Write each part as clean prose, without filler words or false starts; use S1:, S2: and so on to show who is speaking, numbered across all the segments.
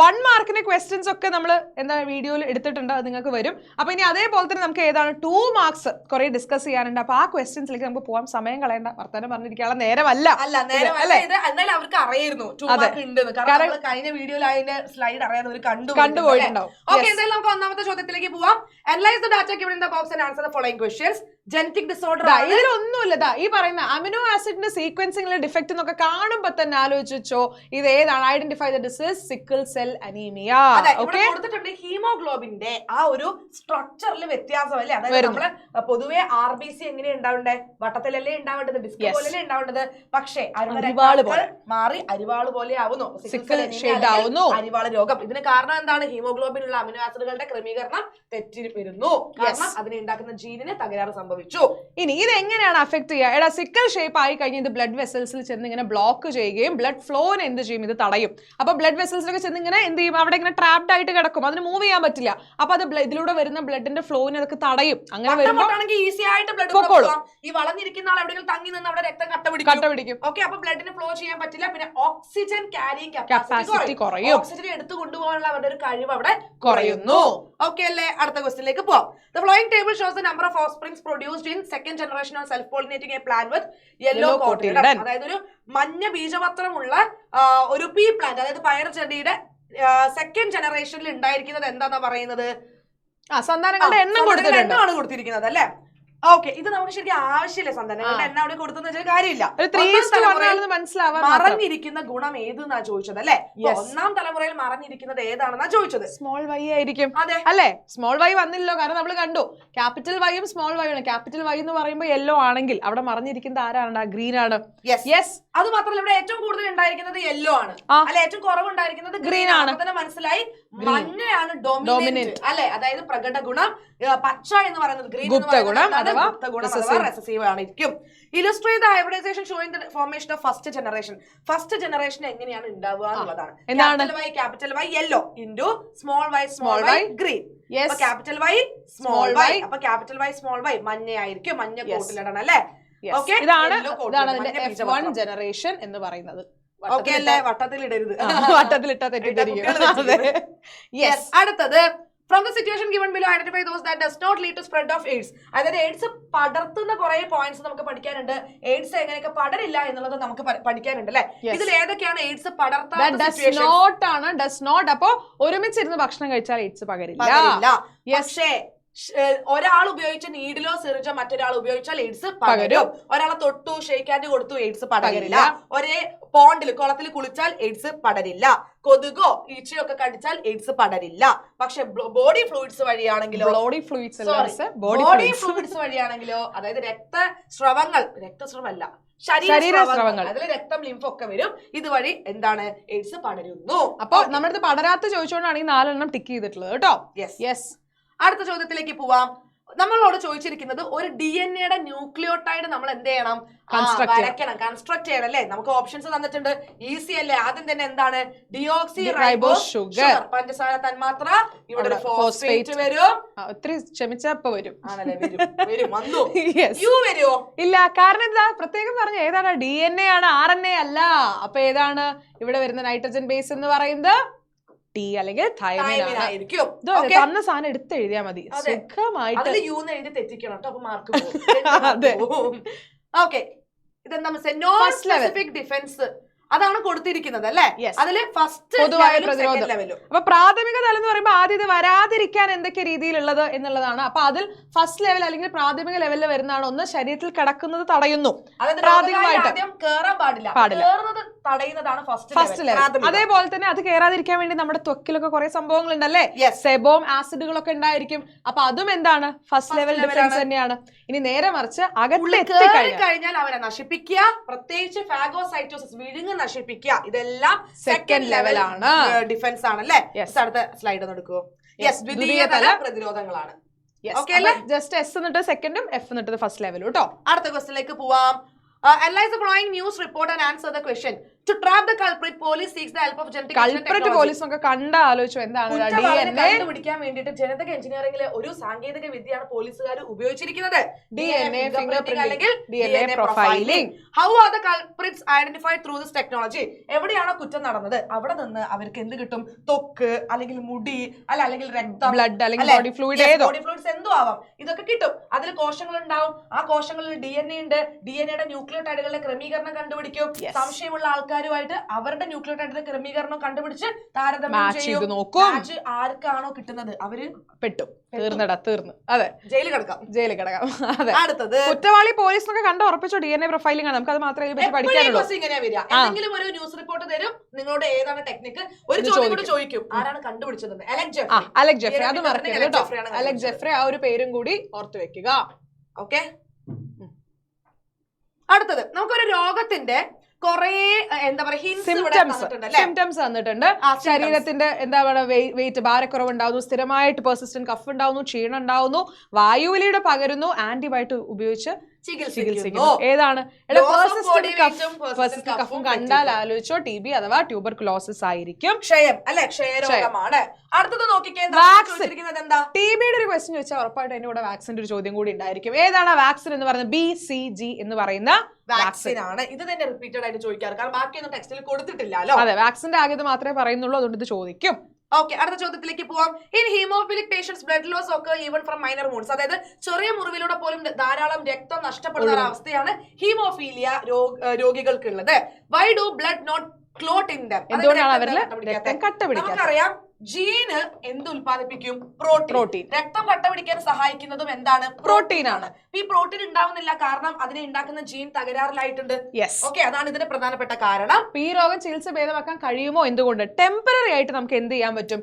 S1: 1 മാർക്കിന്റെ ക്വസ്റ്റ്യൻസ് ഒക്കെ നമ്മൾ എന്താ വീഡിയോയിൽ എടുത്തിട്ടുണ്ട്, അത് നിങ്ങൾക്ക് വരും. അപ്പൊ ഇനി അതേപോലെ തന്നെ നമുക്ക് ഏതാണ് 2 മാർക്സ് കുറെ ഡിസ്കസ് ചെയ്യാനുണ്ട്. അപ്പൊ ആ ക്വസ്റ്റ്യൻസിലേക്ക് നമുക്ക് പോകാൻ സമയം കളയേണ്ട, വർത്തമാനം പറഞ്ഞിരിക്കാനുള്ള നേരമല്ല.
S2: എന്തായാലും അവർക്ക് അറിയായിരുന്നു 2 മാർക്ക് ഉണ്ടെന്ന്, കാരണം കഴിഞ്ഞ വീഡിയോയിൽ അതിന്റെ സ്ലൈഡ് അറിയാതെ
S1: കണ്ടുപോയിട്ടുണ്ടാവും.
S2: ഓക്കെ, എന്തായാലും നമുക്ക് ഒന്നാമത്തെ ചോദ്യത്തിലേക്ക് പോവാം. Analyze the data given in the box and answer the following questions. Genetic disorder
S1: ഇതിലൊന്നുമില്ല. ഈ പറയുന്ന അമിനോ ആസിഡിന്റെ സീക്വൻസിംഗിലെ ഡിഫക്റ്റ് എന്നൊക്കെ കാണുമ്പോ തന്നെ ആലോചിച്ചോ ഇത് ഏതാണ്. Identify the disease sickle cell anaemia.
S2: കൊടുത്തിട്ടുണ്ട് ഹീമോഗ്ലോബിന്റെ ആ ഒരു സ്ട്രക്ചറിൽ വ്യത്യാസം അല്ലേ. അതായത് നമ്മള് പൊതുവെ RBC എങ്ങനെയാ ഉണ്ടാവേണ്ടത്, വട്ടത്തിലല്ലേ ഉണ്ടാവേണ്ടത്, ഡിസ്ക് പോലല്ലേ ഉണ്ടാവേണ്ടത്. പക്ഷേ മാറി അരിവാള് പോലെ ആവുന്നു, അരിവാള് രോഗം. ഇതിന് കാരണം എന്താണ്? ഹീമോഗ്ലോബിനുള്ള അമിനോ ആസിഡുകളുടെ ക്രമീകരണം തെറ്റി വരുന്നു, കാരണം അതിനെ ഉണ്ടാക്കുന്ന ജീനിന് തകരാറ് സംഭവിച്ചു.
S1: ഇനി ഇത് എങ്ങനെയാണ് അഫക്ട് ചെയ്യുക? എടാ സിക്കിൾ ഷേപ്പ് ആയി കഴിഞ്ഞ് ഇത് ബ്ലഡ് വെസൽസിൽ ചെന്ന് ഇങ്ങനെ ബ്ലോക്ക് ചെയ്യുകയും ബ്ലഡ് ഫ്ലോനെ എന്ത് ചെയ്യും? ഇത് തടയും. അപ്പൊ ബ്ലഡ് വെസൽസിലൊക്കെ ചെന്ന് ഇങ്ങനെ എന്ത് ചെയ്യും? അവിടെ ഇങ്ങനെ ട്രാപ്ഡ് ആയിട്ട് കിടക്കും, അതിന് മൂവ് ചെയ്യാൻ പറ്റില്ല. അപ്പൊ അത് ഇതിലൂടെ വരുന്ന ബ്ലഡിന്റെ ഫ്ലോനെ അതൊക്കെ തടയും. അങ്ങനെ വരുമ്പോൾ
S2: ഈസി ആയിട്ട് ബ്ലഡ് ഈ വളഞ്ഞിരിക്കുന്ന ആൾ എവിടെയെങ്കിലും തങ്ങി നിന്ന് അവിടെ രക്തം കട്ട പിടിക്കും. ഓക്കെ, അപ്പൊ ബ്ലഡിന് ഫ്ലോ ചെയ്യാൻ പറ്റില്ല. പിന്നെ ഓക്സിജൻ ക്യാരിങ് കപ്പാസിറ്റി കുറയും. ഓക്സിജൻ എടുത്തു കൊണ്ടുപോകാനുള്ള അവരുടെ ഒരു കഴിവ് അവിടെ കുറയുന്നു. ഓക്കെ അല്ലേ? അടുത്ത ക്വസ്റ്റ്യനിലേക്ക് പോവാം. The following table shows the number of offsprings produced in second generation of self-pollinating a plant with yellow cotyledon. അതായത് ഒരു മഞ്ഞ ബീജപത്രമുള്ള ഒരു പീ പ്ലാന്റ്, അതായത് പയർ ചെടിയുടെ സെക്കൻഡ് ജനറേഷനിൽ ഉണ്ടായിരിക്കുന്നത് എന്താന്നാ പറയുന്നത്?
S1: സന്താനങ്ങളുടെ എണ്ണമാണ്
S2: കൊടുത്തിരിക്കുന്നത് അല്ലേ. ഓക്കെ, ഇത് നമുക്ക് ശരിക്കും ആവശ്യമില്ല. സന്താനങ്ങളുടെ എണ്ണ അവിടെ കൊടുത്തെന്ന് വെച്ചാൽ കാര്യമില്ല. മറഞ്ഞിരിക്കുന്ന ഗുണം ഏതെന്നാ ചോദിച്ചത് അല്ലെ. ഒന്നാം തലമുറയിൽ മറഞ്ഞിരിക്കുന്നത് ഏതാണെന്നാ ചോദിച്ചത്?
S1: സ്മോൾ വൈ ആയിരിക്കും അല്ലെ. സ്മോൾ വൈ വന്നില്ലല്ലോ, കാരണം നമ്മൾ കണ്ടു ക്യാപിറ്റൽ വൈയും സ്മോൾ വൈ ആണ്. ക്യാപിറ്റൽ വൈ എന്ന് പറയുമ്പോൾ യെല്ലോ ആണെങ്കിൽ അവിടെ മറഞ്ഞിരിക്കുന്നത് ആരാണ്? ഗ്രീൻ ആണ്.
S2: യെസ്, അത് മാത്രമല്ല ഇവിടെ ഏറ്റവും കൂടുതൽ ഉണ്ടായിരിക്കുന്നത് യെല്ലോ ആണ് അല്ലെ, ഏറ്റവും കുറവ് ഉണ്ടായിരിക്കുന്നത് ഗ്രീൻ ആണ്. തന്നെ മനസ്സിലായി, മഞ്ഞയാണ് ഡോമിനന്റ് അല്ലെ, അതായത് പ്രകട ഗുണം. പച്ച എന്ന് പറയുന്നത് ഗ്രീൻ ആയിരിക്കും. Illustrate the hybridisation showing the formation of first generation. First generation എങ്ങനെയാണ് ഉണ്ടാവുക എന്നുള്ളതാണ്. Capital Y yellow into small Y green. Capital Y small Y, അപ്പൊ ക്യാപിറ്റൽ വൈ സ്മോൾ വൈ മഞ്ഞയായിരിക്കും, മഞ്ഞ കോട്ടിലിടണം അല്ലേ.
S1: ഇതാണ് F1 ജനറേഷൻ എന്ന് പറയുന്നത്.
S2: വട്ടത്തിലിടരുത്,
S1: വട്ടത്തിലിട്ടാ തെറ്റിദ്ധരിക്കും.
S2: അടുത്തത് from the situation given below identify those that does not lead to spread of AIDS. അതായത് എയ്ഡ്സ് പടർത്തുന്ന കുറെ പോയിന്റ്സ് നമുക്ക് പഠിക്കാനുണ്ട്. എയ്ഡ്സ് എങ്ങനെയൊക്കെ പടരില്ല എന്നുള്ളത് നമുക്ക് പഠിക്കാനുണ്ട് അല്ലെ. ഇതിൽ ഏതൊക്കെയാണ് എയ്ഡ്സ് പടർത്താൻ?
S1: Does not. അപ്പൊ ഒരുമിച്ചിരുന്ന് ഭക്ഷണം കഴിച്ചാൽ എയ്ഡ്സ് പകരില്ല.
S2: പക്ഷേ ഒരാൾ ഉപയോഗിച്ച നീഡിലോ സിറിഞ്ചോ മറ്റൊരാൾ ഉപയോഗിച്ചാൽ എയ്ഡ്സ് പകരും. ഒരാളെ തൊട്ടു ഷെയ്ക്കാൻഡ് കൊടുത്തു എയ്ഡ്സ് പടരില്ല. ഒരേ പോണ്ടിൽ കുളത്തിൽ കുളിച്ചാൽ എയ്ഡ്സ് പടരില്ല. കൊതുകോ ഈച്ചയോ ഒക്കെ കടിച്ചാൽ എയ്ഡ്സ് പടരില്ല. പക്ഷെ ബോഡി ഫ്ലൂയിഡ്സ് വഴിയാണെങ്കിലോ അതായത് രക്തസ്രവമല്ല ശരീരസ്രവങ്ങൾ, അതിൽ രക്തം ലിംഫ് ഒക്കെ വരും. ഇതുവഴി എന്താണ്? എയ്ഡ്സ് പടരുന്നു.
S1: അപ്പൊ നമ്മുടെ പടരാത്ത ചോദിച്ചുകൊണ്ടാണ് ഈ 4 ടിക്ക് ചെയ്തിട്ടുള്ളത് കേട്ടോ.
S2: യെസ്. അടുത്ത ചോദ്യത്തിലേക്ക് പോവാം. നമ്മളോട് ചോദിച്ചിരിക്കുന്നത് ഒരു DNA ന്യൂക്ലിയോടൈഡ് നമ്മൾ എന്ത് ചെയ്യണം? വരയ്ക്കണം, കൺസ്ട്രക്ട് ചെയ്യണം അല്ലേ. നമുക്ക് ഓപ്ഷൻസ് തന്നിട്ടുണ്ട്, ഈസി അല്ലേ. ആദ്യം തന്നെ എന്താണ്? ഡിയോക്സി റൈബോസ് ഷുഗർ, പഞ്ചസാര തന്മാത്ര. ഇവിടെ ഫോസ്ഫേറ്റ് വരും.
S1: ഒത്തിരി ക്ഷമിച്ചപ്പോ വരും
S2: ആണല്ലേ, വരും വന്നു. യു വരുമോ?
S1: ഇല്ല, കാരണം എന്താ പ്രത്യേകം പറഞ്ഞ ഏതാണ്? DNA ആണ്, RNA അല്ല. അപ്പൊ ഏതാണ് ഇവിടെ വരുന്ന നൈട്രജൻ ബേസ് എന്ന് പറയുന്നത്? ടി അല്ലെങ്കിൽ തന്ന സാധനം എടുത്ത് എഴുതിയാ മതി, സുഖമായിട്ട്.
S2: ഡിഫൻസ് അതാണ് കൊടുത്തിരിക്കുന്നത് അല്ലെ. അതില് ഫസ്റ്റ്
S1: പൊതുവായ പ്രതിരോധം. അപ്പൊ പ്രാഥമിക തലം എന്ന് പറയുമ്പോൾ ആദ്യം ഇത് വരാതിരിക്കാൻ എന്തൊക്കെ രീതിയിലുള്ളത് എന്നുള്ളതാണ്. അപ്പൊ അതിൽ ഫസ്റ്റ് ലെവൽ അല്ലെങ്കിൽ പ്രാഥമിക ലെവലിൽ വരുന്നതാണ്. ഒന്ന് ശരീരത്തിൽ കിടക്കുന്നത് തടയുന്നു, പ്രാഥമികമായിട്ട് പാടില്ല,
S2: തടയുന്നതാണ്
S1: ഫസ്റ്റ് ലെവൽ. അതേപോലെ തന്നെ അത് കയറാതിരിക്കാൻ വേണ്ടി നമ്മുടെ ത്വക്കിലൊക്കെ കുറെ സംഭവങ്ങൾ ഉണ്ടല്ലേ, സെബോം ആസിഡുകളൊക്കെ ഉണ്ടായിരിക്കും. അപ്പൊ അതും എന്താണ്? ഫസ്റ്റ് ലെവൽ ഡിഫൻസ് തന്നെയാണ്. ഇനി നേരെ മറിച്ച്
S2: അകത്തെത്തിക്കഴിഞ്ഞാൽ അവരെ നശിപ്പിക്കുക, പ്രത്യേകിച്ച് ഫാഗോസൈറ്റോസിസ് വിഴുങ്ങ് നശിപ്പിക്കുക, ഇതെല്ലാം സെക്കൻഡ് ലെവലാണ്, ഡിഫൻസ് ആണ് അല്ലേ. അടുത്ത സ്ലൈഡ് ഒന്ന് എടുക്കുമോ? ദ്വിതീയ തല പ്രതിരോധങ്ങളാണ്.
S1: ജസ്റ്റ് എസ് എന്നിട്ട് സെക്കൻഡും എഫ് എന്നിട്ട് ഫസ്റ്റ് ലെവലും കേട്ടോ.
S2: അടുത്ത ക്വസ്റ്റ്യനിലേക്ക് പോവാം. Analyze the following news report and answer the question. To trap the culprit, police seeks the help of genetic
S1: culprit police ഒക്കെ കണ്ട ആലോചിച്ചു എന്താണ്
S2: കണ്ടുപിടിക്കാൻ വേണ്ടിയിട്ട് ജനറ്റിക് എഞ്ചിനീയറിംഗിലെ ഒരു സാങ്കേതിക വിദ്യയാണ് പോലീസുകാർ ഉപയോഗിച്ചിരിക്കുന്നത്.
S1: DNA fingerprint
S2: അല്ലെങ്കിൽ
S1: DNA profiling.
S2: How are the culprits identified through this technology? എവിടെയാണോ കുറ്റം നടന്നത് അവിടെ നിന്ന് അവർക്ക് എന്ത് കിട്ടും? തൊക്ക്, അല്ലെങ്കിൽ മുടി, അല്ലെങ്കിൽ രക്തം,
S1: ബ്ലഡ്, അല്ലെങ്കിൽ ബോഡി ഫ്ലൂയിഡ്,
S2: ബോഡി ഫ്ലൂയിഡ്സ് എന്തോ ആവാം, ഇതൊക്കെ കിട്ടും. അതിൽ കോശങ്ങൾ ഉണ്ടാവും, ആ കോശങ്ങളിൽ DNA ഉണ്ട്. DNAയുടെ ന്യൂക്ലിയോടൈഡുകളുടെ ക്രമീകരണം കണ്ടുപിടിക്കും. സംശയമുള്ള ആൾക്കാരുമായിട്ട് അവരുടെ ന്യൂക്ലിയോടൈഡിന്റെ ക്രമീകരണം കണ്ടുപിടിച്ച് താരതമ്യം ചെയ്യും. മാച്ച് ആർക്കാണോ കിട്ടുന്നത് അവര്
S1: പെട്ടു, തീർന്നു. അതെ,
S2: ജയിലിൽ കിടക്കാം.
S1: അതെ.
S2: അടുത്തത്
S1: കുറ്റവാളി പോലീസ് എന്നൊക്കെ കണ്ട് ഉറപ്പിച്ചോ DNA പ്രൊഫൈലിംഗ് ആണ്. നമുക്ക് അത് മാത്രമേ പഠിക്കാനുള്ളൂ.
S2: ഇങ്ങനെയാ വരിക. എന്തെങ്കിലും ഒരു ന്യൂസ് റിപ്പോർട്ട് തരും, നിങ്ങളോട് ഏതാണ് ടെക്നിക്ക്, ഒരു ചോദ്യം കൂടി ചോദിക്കും, ആരാണ് കണ്ടുപിടിച്ചത്.
S1: അലക്സ് ജെഫ്രി, അത് മറക്കരുത് കേട്ടോ. അലക്സ് ജെഫ്രി, ആ ഒരു പേരും കൂടി ഓർത്തു വെക്കുക.
S2: ഓക്കെ. അടുത്തത് നമുക്കൊരു രോഗത്തിന്റെ കൊറേ എന്താ പറയാ
S1: സിംറ്റംസ് തന്നിട്ടുണ്ട്. ശരീരത്തിന്റെ എന്താ പറയുക, വെയിറ്റ്, ഭാരക്കുറവ് ഉണ്ടാവുന്നു, സ്ഥിരമായിട്ട് പെർസിസ്റ്റന്റ് കഫ് ഉണ്ടാവുന്നു, ക്ഷീണം ഉണ്ടാവുന്നു, വായുവിലൂടെ പകരുന്നു, ആന്റിബയോട്ടിക് ഉപയോഗിച്ച് ചികിത്സിക്കുന്നു. ഏതാണ്? കഫും കണ്ടാൽ ആലോചിച്ചോ TB അഥവാ ട്യൂബർകുലോസിസ് ആയിരിക്കും.
S2: ക്ഷയം അല്ലെ, ക്ഷയരോഗമാണ്. അടുത്തത് നോക്കിക്കേ,
S1: TBയുടെ ഒരു ക്വസ്റ്റ്യൻ ചോദിച്ചാൽ ഉറപ്പായിട്ട് എന്റെ കൂടെ വാക്സിന്റെ ഒരു ചോദ്യം കൂടി ഉണ്ടായിരിക്കും. ഏതാണ് ആ വാക്സിൻ എന്ന് പറയുന്നത്? BCG എന്ന് പറയുന്ന
S2: വാക്സിൻ ആണ്. ഇത് തന്നെ റിപ്പീറ്റഡ് ആയിട്ട് ചോദിക്കാറ്, കാരണം ബാക്കിയൊന്നും ടെക്സ്റ്റിൽ കൊടുത്തിട്ടില്ലല്ലോ.
S1: അതെ, വാക്സിന്റെ ആകെ മാത്രമേ പറയുന്നുള്ളൂ, അതുകൊണ്ട് ഇത് ചോദിക്കും.
S2: ഓക്കെ, അടുത്ത ചോദ്യത്തിലേക്ക് പോവാം. In haemophilic patients blood loss ഒക്കെ ഈവൻ ഫ്രം മൈനർ വൂൺസ്, അതായത് ചെറിയ മുറിവിലൂടെ പോലും ധാരാളം രക്തം നഷ്ടപ്പെടുന്ന ഒരു അവസ്ഥയാണ് ഹീമോഫീലിയ രോഗികൾക്കുള്ളത്. Why do blood not clot in them?
S1: എന്തുകൊണ്ടാണ് അവരിൽ രക്തം കട്ട പിടിക്കാത്തത്?
S2: നമുക്കറിയാം, ജീന് എന്ത് ഉൽപ്പാദിപ്പിക്കും? പ്രോട്ടീൻ. രക്തം കട്ട പിടിക്കാൻ സഹായിക്കുന്നതും എന്താണ്? പ്രോട്ടീൻ ആണ്. ഈ പ്രോട്ടീൻ ഉണ്ടാവുന്നില്ല, കാരണം അതിനെ ഉണ്ടാക്കുന്ന ജീൻ തകരാറിലായിട്ടുണ്ട്. ഓക്കെ, അതാണ് ഇതിന്റെ പ്രധാനപ്പെട്ട കാരണം.
S1: ഈ രോഗം ചികിത്സ ഭേദമാക്കാൻ കഴിയുമോ? എന്തുകൊണ്ട്? ടെമ്പററി ആയിട്ട് നമുക്ക് എന്ത് ചെയ്യാൻ പറ്റും?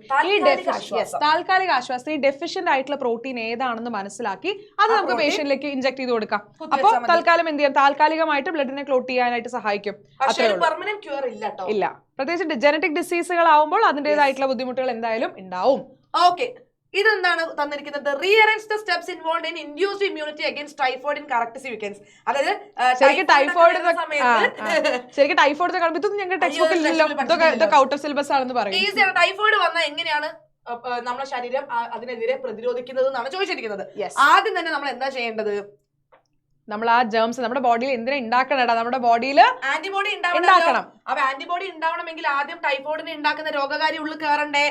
S1: താൽക്കാലിക ആശ്വാസം. ഈ ഡെഫിഷ്യന്റ് ആയിട്ടുള്ള പ്രോട്ടീൻ ഏതാണെന്ന് മനസ്സിലാക്കി അത് നമുക്ക് പേഷ്യന്റിലേക്ക് ഇൻജെക്ട് ചെയ്ത് കൊടുക്കാം. അപ്പൊ തൽക്കാലം എന്ത് ചെയ്യാം? താൽക്കാലികമായിട്ട് ബ്ലഡിനെ ക്ലോട്ട് ചെയ്യാനായിട്ട് സഹായിക്കും.
S2: പെർമനന്റ് ക്യൂർ
S1: ഇല്ല. പ്രത്യേകിച്ച് ജനറ്റിക് ഡിസീസുകൾ ആവുമ്പോൾ അതിന്റേതായിട്ടുള്ള ബുദ്ധിമുട്ടുകൾ എന്തായാലും ഉണ്ടാവും.
S2: ഓക്കെ, ഇതെന്താണ് തന്നിരിക്കുന്നത്? Rearrange the steps involved in induced immunity against typhoid in correct sequence. അതായത്
S1: ശരിക്കും ടൈഫോയിഡ് കാണുമ്പോൾ ഇതൊന്നും ഞങ്ങളുടെ ടെക്സ്റ്റ് ബുക്കിൽ ഇല്ലല്ലോ, ഇതൊക്കെ ഔട്ട് ഓഫ് സിലബസ് ആണെന്ന് പറയും.
S2: ഈസിയാണ്. ടൈഫോയിഡ് വന്നാൽ എങ്ങനെയാണ് നമ്മുടെ ശരീരം അതിനെതിരെ പ്രതിരോധിക്കുന്നത് എന്നാണ് ചോദിച്ചിരിക്കുന്നത്. ആദ്യം തന്നെ നമ്മൾ എന്താ ചെയ്യേണ്ടത്?
S1: നമ്മൾ ആ ജേംസ് നമ്മുടെ ബോഡിയിൽ എന്തിനാ ഉണ്ടാക്കണം? നമ്മുടെ ബോഡിയിൽ
S2: ആന്റിബോഡി ഉണ്ടാക്കണം. അപ്പൊ ആന്റിബോഡി ഉണ്ടാവണമെങ്കിൽ ആദ്യം ടൈഫോയിഡിനെ ഉണ്ടാക്കുന്ന രോഗകാരി ഉള്ളിൽ കയറണ്ടേ?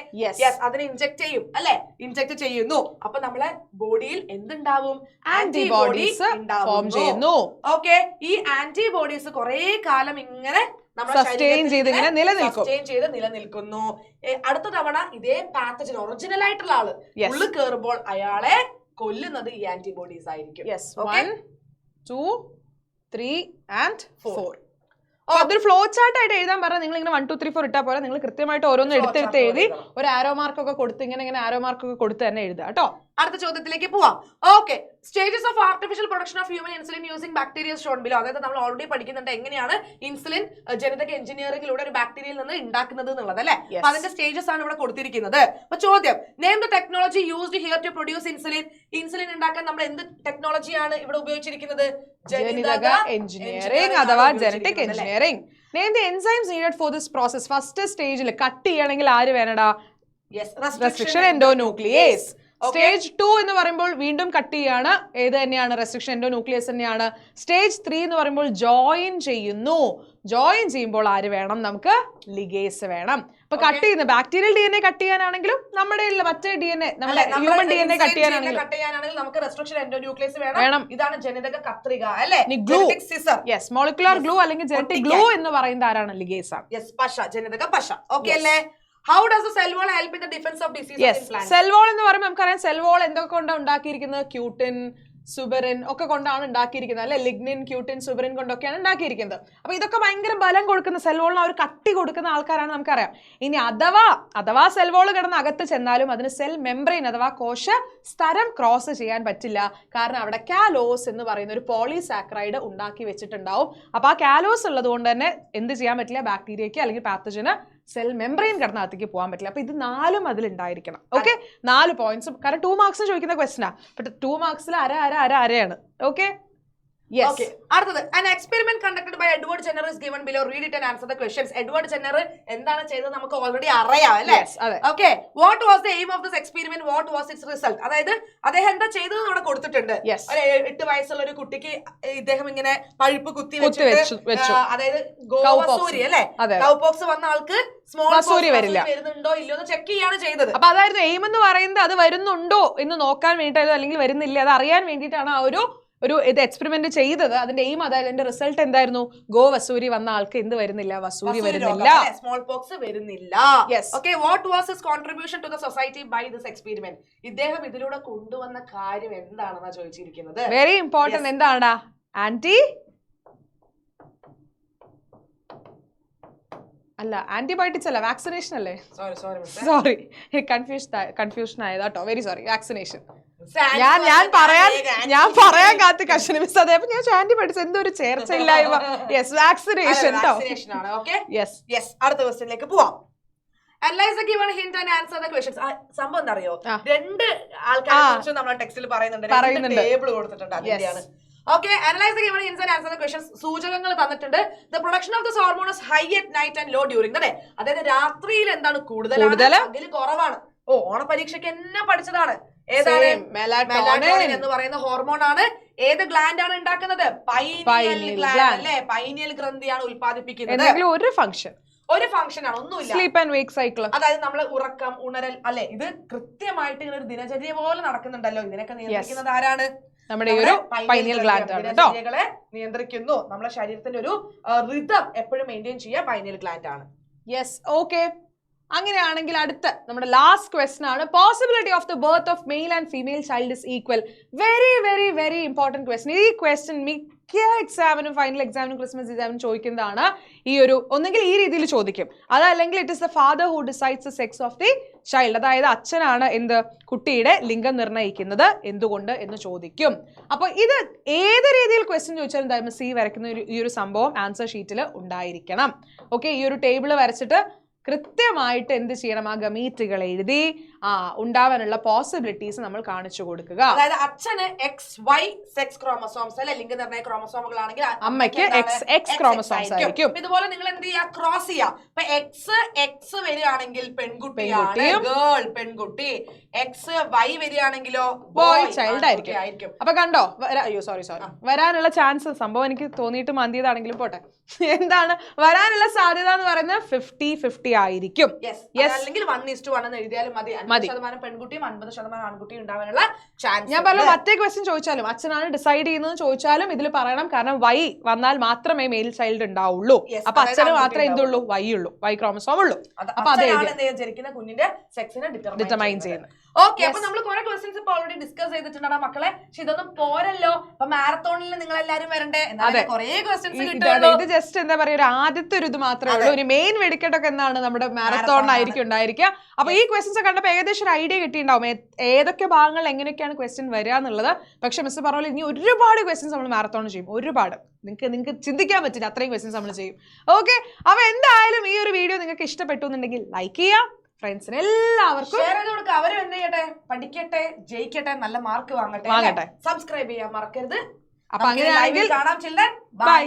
S2: അതിനെ ഇൻജെക്ട് ചെയ്യും അല്ലെ? ഇൻജെക്ട് ചെയ്യുന്നു. അപ്പൊ നമ്മളെ ബോഡിയിൽ എന്തുണ്ടാവും?
S1: ആന്റിബോഡീസ് ഫോം ചെയ്യുന്നു.
S2: ഓക്കെ, ഈ ആന്റിബോഡീസ് കുറെ കാലം ഇങ്ങനെ
S1: സസ്റ്റെയിൻ ചെയ്ത്
S2: നിലനിൽക്കുന്നു. അടുത്ത തവണ ഇതേ പാത്തജൻ ഒറിജിനൽ ആയിട്ടുള്ള ആള് ഉള്ളിൽ കയറുമ്പോൾ അയാളെ കൊല്ലുന്നത് ഈ ആന്റിബോഡീസ് ആയിരിക്കും.
S1: 1 2 3 and 4. അതൊരു ഫ്ലോ ചാർട്ട് ആയിട്ട് എഴുതാൻ പറഞ്ഞാൽ നിങ്ങൾ ഇങ്ങനെ 1 2 3 4 ഇട്ടാ പോലെ നിങ്ങൾ കൃത്യമായിട്ട് ഓരോന്നും എടുത്തെടുത്ത് എഴുതി ഒരു ആരോ മാർക്ക് ഒക്കെ കൊടുത്ത് ഇങ്ങനെ ആരോ മാർക്ക് ഒക്കെ കൊടുത്ത് തന്നെ എഴുതുക കേട്ടോ.
S2: അടുത്ത ചോദ്യത്തിലേക്ക് പോവാം. Okay, stages of artificial production of human insulin using bacteria Sean below. അതായത് നമ്മൾ ഓൾറെഡി പഠിക്കുന്നുണ്ട് എങ്ങനെയാണ് ഇൻസുലിൻ ജനറ്റിക് എഞ്ചിനീയറിംഗിലൂടെ ഒരു ബാക്ടീരിയയിൽ നിന്ന് ഉണ്ടാക്കുന്നത് എന്നുള്ളത് അല്ലെ. അപ്പൊ അതിന്റെ സ്റ്റേജസ് ആണ് ഇവിടെ കൊടുത്തിരിക്കുന്നത്. അപ്പൊ ചോദ്യം, name the technology used here to produce insulin. Insulin ഉണ്ടാക്കാൻ നമ്മൾ എന്ത് ടെക്നോളജിയാണ് ഇവിടെ ഉപയോഗിച്ചിരിക്കുന്നത്?
S1: ജനിതക എഞ്ചിനീയറിംഗ് അഥവാ genetic engineering. Name the enzymes needed for this process. First സ്റ്റേജിൽ കട്ട് ചെയ്യണമെങ്കിൽ ആര് വേണടാ? Restriction endonuclease. സ്റ്റേജ് 2 എന്ന് പറയുമ്പോൾ വീണ്ടും കട്ട് ചെയ്യാണ്. ഏത് തന്നെയാണ്? റെസ്ട്രിക്ഷൻ എൻഡോന്യൂക്ലിയസ് തന്നെയാണ്. സ്റ്റേജ് 3 എന്ന് പറയുമ്പോൾ ജോയിൻ ചെയ്യുന്നു. ജോയിൻ ചെയ്യുമ്പോൾ ആര് വേണം? നമുക്ക് ലിഗേസ് വേണം. അപ്പൊ കട്ട് ചെയ്യുന്ന ബാക്ടീരിയൽ DNA കട്ട് ചെയ്യാനാണെങ്കിലും നമ്മുടെ മറ്റേ DNA നമ്മുടെ ഹ്യൂമൻ DNA കട്ട് ചെയ്യാനാണെങ്കിലും
S2: നമുക്ക് റെസ്ട്രിക്ഷൻ എൻഡോന്യൂക്ലിയസ് വേണം. ഇതാണ് ജനിതക കത്രിക അല്ലേ?
S1: മോളിക്കുലർ ഗ്ലൂ അല്ലെങ്കിൽ ജനറ്റിക് ഗ്ലൂ എന്ന് പറയുന്നത് ആരാണ്? ലിഗേസ് ആണ്.
S2: പശ, ജനിതക പശ. ഓക്കെ അല്ലേ? How does the cell wall help in the defense of diseases in plants?
S1: Cell wall എന്ന് പറയുമ്പോൾ നമുക്കറിയാം സെൽ വാൾ എന്തൊക്കെ കൊണ്ടാണ് ഉണ്ടാക്കിയിരിക്കുന്നത്? ക്യൂട്ടിൻ, സുബറിൻ ഒക്കെ കൊണ്ടാണ് ഉണ്ടാക്കിയിരിക്കുന്നത് അല്ലെ. ലിഗ്നിൻ, ക്യൂട്ടിൻ, സുബറിൻ കൊണ്ടൊക്കെയാണ് ഉണ്ടാക്കിയിരിക്കുന്നത്. അപ്പൊ ഇതൊക്കെ ഭയങ്കര ബലം കൊടുക്കുന്ന സെൽ വാളിന് ഒരു കട്ടി കൊടുക്കുന്ന ആൾക്കാരാണ് നമുക്കറിയാം. ഇനി അഥവാ സെൽ വാൾ കിടന്ന് അകത്ത് ചെന്നാലും അതിന് സെൽ മെംബ്രെയിൻ അഥവാ കോശ സ്തരം ക്രോസ് ചെയ്യാൻ പറ്റില്ല. കാരണം അവിടെ കാലോസ് എന്ന് പറയുന്ന ഒരു പോളിസാക്കറൈഡ് ഉണ്ടാക്കി വെച്ചിട്ടുണ്ടാവും. അപ്പൊ ആ കാലോസ് ഉള്ളത് കൊണ്ട് തന്നെ എന്ത് ചെയ്യാൻ പറ്റില്ല? ബാക്ടീരിയക്ക് അല്ലെങ്കിൽ പാത്തജന് സെൽ മെംബ്രെയിൻ കിടന്നകത്തേക്ക് പോകാൻ പറ്റില്ല. അപ്പൊ ഇത് 4ഉം അതിലുണ്ടായിരിക്കണം. Okay, 4 points. കാരണം 2 മാർക്സിന് ചോദിക്കുന്ന ക്വസ്റ്റനാ. ബട്ട് 2 മാർക്സിൽ അരയാണ്. Okay, Yes.
S2: Okay. അടുത്തത് an experiment conducted by Edward Jenner is given below. Read it and answer the questions. Edward Jenner എന്താണ് ചെയ്തത് നമുക്ക് ഓൾറെഡി അറിയാം അല്ലേ? Okay. What was the aim of this experiment? What was it's result? അതായത് അദ്ദേഹം എന്താ ചെയ്തത് അവിടെ കൊടുത്തിട്ടുണ്ട്. ഒരു 8 വയസ്സുള്ള ഒരു കുട്ടിക്ക് ഇദ്ദേഹം ഇങ്ങനെ പഴുപ്പ് കുത്തി വെച്ചിട്ട്, അതായത് ഗോവസൂരി അല്ലെ, കൗപോക്സ് വന്ന ആൾക്ക് സ്മോൾ പോക്സ് വരുന്നുണ്ടോ ഇല്ലയോ എന്ന് ചെക്ക് ചെയ്യാണ് ചെയ്തത്.
S1: അപ്പൊ അതായത് എയിം എന്ന് പറയുന്നത് അത് വരുന്നുണ്ടോ എന്ന് നോക്കാൻ വേണ്ടിയിട്ടായിരുന്നു, അല്ലെങ്കിൽ വരുന്നില്ല അത് അറിയാൻ വേണ്ടിയിട്ടാണ് ആ ഒരു ഇത് എക്സ്പെരിമെന്റ് ചെയ്തത്. അതിന്റെ എയിം അതായത് അതിന്റെ റിസൾട്ട് എന്തായിരുന്നു? ഗോ വസൂരി വന്ന ആൾക്ക് എന്ത് വരുന്നില്ല? വസൂരി വരുന്നില്ല,
S2: സ്മോൾ പോക്സ് വരുന്നില്ല. Okay. What was his contribution to the society by this experiment? ഇദ്ദേഹം ഇതിലൂടെ കൊണ്ടുവന്ന കാര്യം എന്താണെന്നാ ചോദിച്ചിരിക്കുന്നത്.
S1: Very important. എന്താണ് ആന്റിബയോട്ടിക്സ് അല്ല, വാക്സിനേഷൻ അല്ലേ? സോറി, കൺഫ്യൂഷൻ ആയതാട്ടോ. Very sorry. വാക്സിനേഷൻ. ഞാൻ പറയാൻ കാത്ത് കർശന മിസ്. അതേപോലെ ഞാൻ ആന്റിബയോട്ടിക്സ് എന്തോ ഒരു ചേർച്ചയില്ലായ്മ. Yes, vaccination.
S2: അടുത്ത ക്വസ്റ്റ്യനിലേക്ക് പോവാം. Analyze the given hint and answer the questions. സംഭവം എന്താ അറിയോ? 2 ആൾക്കാരെ കുറിച്ച് നമ്മൾ ടെക്സ്റ്റിൽ പറയുന്നുണ്ട്. ടേബിൾ കൊടുത്തിട്ടുണ്ട്, അതിന്റെയാണ്. Okay, analyze the given hints and answer the questions. സൂചകങ്ങൾ തന്നിട്ടുണ്ട്. The production of this hormone is high at night and low during the day. അതായത് രാത്രിയിൽ എന്താണ് കൂടുതലാണ്, പകല് കുറവാണ്. ഓണപരീക്ഷയ്ക്ക് എന്നെ പഠിച്ചതാണ്. ഏതാണ്? മെലാറ്റോണിൻ എന്ന് പറയുന്ന ഹോർമോൺ ആണ്. ഏത് ഗ്ലാൻഡ് ആണ് ഉണ്ടാക്കുന്നത്? പൈനിയൽ ഗ്ലാൻഡ് അല്ലേ? പൈനിയൽ ഗ്രന്ഥിയാണ് ഉൽപ്പാദിപ്പിക്കുന്നത്. ഒരു ഫംഗ്ഷൻ ആണ്, ഒന്നുമില്ല.
S1: Sleep and wake cycle.
S2: അതായത് നമ്മള് ഉറക്കം, ഉണരൽ അല്ലെ, ഇത് കൃത്യമായിട്ട് ഇങ്ങനെ ഒരു ദിനചര്യ പോലെ നടക്കുന്നുണ്ടല്ലോ. ഇതിനൊക്കെ നിയന്ത്രിക്കുന്നത് ആരാണ്?
S1: നമ്മുടെ ഈ ഒരു പൈനിയൽ ഗ്ലാൻഡ് ആണ്.
S2: ദിനചര്യകളെ നിയന്ത്രിക്കുന്നു. നമ്മളെ ശരീരത്തിന്റെ ഒരു റിതം എപ്പോഴും മെയിൻറ്റെയിൻ ചെയ്യുക പൈനിയൽ ഗ്ലാൻഡ് ആണ്.
S1: യെസ്. ഓക്കെ. അങ്ങനെയാണെങ്കിൽ അടുത്ത നമ്മുടെ ലാസ്റ്റ് ക്വസ്റ്റൻ ആണ്. Possibility of the birth of male and female child is equal. Very very very important question. ഈ ക്വസ്റ്റൻ മിക്ക എക്സാമിനും, ഫൈനൽ എക്സാമിനും, ക്രിസ്മസ് എക്സാമിനും ചോദിക്കുന്നതാണ്. ഈ ഒരു ഒന്നെങ്കിൽ ഈ രീതിയിൽ ചോദിക്കും, അതല്ലെങ്കിൽ it is the father who decides the sex of the child. അതായത് അച്ഛനാണ് കുട്ടിയുടെ ലിംഗം നിർണ്ണയിക്കുന്നത് എന്തുകൊണ്ട് എന്ന് ചോദിക്കും. അപ്പൊ ഇത് ഏത് രീതിയിൽ ക്വസ്റ്റ്യൻ ചോദിച്ചാലും എന്തായാലും സി വരയ്ക്കുന്ന ഈ ഒരു സംഭവം ആൻസർ ഷീറ്റിൽ ഉണ്ടായിരിക്കണം. ഓക്കെ. ഈ ഒരു ടേബിൾ വരച്ചിട്ട് കൃത്യമായിട്ട് എന്ത് ചെയ്യണം? ആ ഗമീറ്റുകൾ എഴുതി ഉണ്ടാവാനുള്ള പോസിബിലിറ്റീസ് നമ്മൾ കാണിച്ചു കൊടുക്കുക.
S2: അതായത് അച്ഛന് XY സെക്സ് ക്രോമസോംസ് അല്ലെ, ലിംഗനിർണ്ണയ ക്രോമസോമുകളാണെങ്കിൽ
S1: അമ്മയ്ക്ക് XX ക്രോമസോംസ് ആയിരിക്കും.
S2: ഇതുപോലെ നിങ്ങൾ എന്ത് ചെയ്യുക? ക്രോസ് ചെയ്യുക. ഇപ്പൊ X വരികയാണെങ്കിൽ പെൺകുട്ടിയാണ്, ഗേൾ പെൺകുട്ടി. XY വരികയാണെങ്കിലോ
S1: ബോയ് ചൈൽഡ് ആയിരിക്കും. അപ്പൊ കണ്ടോ? സോറി വരാനുള്ള ചാൻസ്, സംഭവം എനിക്ക് തോന്നിയിട്ട് മന്തിയതാണെങ്കിലും പോട്ടെ, എന്താണ് വരാനുള്ള സാധ്യത എന്ന് പറയുന്നത് 50-50 ആയിരിക്കും.
S2: അല്ലെങ്കിൽ 1:1 എന്ന് എഴുതിയാലും മതി. 50% പെൺകുട്ടിയും 50% ആൺകുട്ടിയും ഉണ്ടാവാനുള്ള ചാൻസ്.
S1: ഞാൻ പറഞ്ഞു മറ്റേ ക്വസ്റ്റ്യൻ ചോദിച്ചാലും അച്ഛനാണ് ഡിസൈഡ് ചെയ്യുന്നത് ചോദിച്ചാലും ഇതിൽ പറയണം. കാരണം Y വന്നാൽ മാത്രമേ മെയിൽ ചൈൽഡ് ഉണ്ടാവുള്ളൂ. അപ്പൊ അച്ഛന് മാത്രമേ എന്തുള്ളൂ? Y ഉള്ളൂ, Y ക്രോമസോം ഉള്ളൂ. അപ്പൊ അതേ ജനിക്കുന്ന
S2: കുഞ്ഞിന്റെ സെക്സിനെ
S1: ഡിറ്റർമൈൻ ചെയ്യുന്നത്.
S2: ഓക്കെ. അപ്പൊ നമ്മൾ കുറെ ക്വസ്റ്റ്യൻസ് ഇപ്പൊ ഓൾറെഡി ഡിസ്കസ് ചെയ്തിട്ടുണ്ടാ മക്കളെ. പക്ഷെ ഇതൊന്നും പോരല്ലോ. അപ്പൊ മാരത്തോണിൽ നിങ്ങൾ എല്ലാരും വരണ്ടേ? കുറെ ക്വസ്റ്റ്യൻസ് കിട്ടുമല്ലോ.
S1: ഇത് ജസ്റ്റ് എന്താ പറയാ, ഒരു ആദ്യത്തെ ഒരു ഇത് മാത്രമേ ഉള്ളൂ. ഒരു മെയിൻ വെടിക്കെട്ടൊക്കെ എന്താണ് നമ്മുടെ മാരത്തോണിനായിരിക്കും ഉണ്ടായിരിക്കുക. അപ്പൊ ഈ ക്വസ്റ്റ്യൻസ് കണ്ടപ്പോൾ ഏകദേശം ഒരു ഐഡിയ കിട്ടിയിട്ടുണ്ടാവും ഏതൊക്കെ ഭാഗങ്ങളിൽ എങ്ങനെയൊക്കെയാണ് ക്വസ്റ്റ്യൻ വരിക എന്നുള്ളത്. പക്ഷെ മിസ് പറഞ്ഞ പോലെ ഇനി ഒരുപാട് ക്വസ്റ്റ്യൻസ് നമ്മൾ മാരത്തോൺ ചെയ്യും. ഒരുപാട് നിങ്ങൾക്ക് ചിന്തിക്കാൻ പറ്റില്ല, അത്രയും ക്വസ്റ്റ്യൻസ് നമ്മൾ ചെയ്യും. ഓക്കെ. അപ്പൊ എന്തായാലും ഈ ഒരു വീഡിയോ നിങ്ങൾക്ക് ഇഷ്ടപ്പെട്ടു എന്നുണ്ടെങ്കിൽ ലൈക്ക് ചെയ്യാം, ഫ്രണ്ട്സിന് എല്ലാവർക്കും
S2: ഷെയർ ചെയ്ത് കൊടുക്കുക. അവരും എന്ത് ചെയ്യട്ടെ? പഠിക്കട്ടെ, ജയിക്കട്ടെ, നല്ല മാർക്ക് വാങ്ങട്ടെ. സബ്സ്ക്രൈബ് ചെയ്യാൻ മറക്കരുത്.
S1: അപ്പൊ അങ്ങനെ
S2: കാണാം. Children by.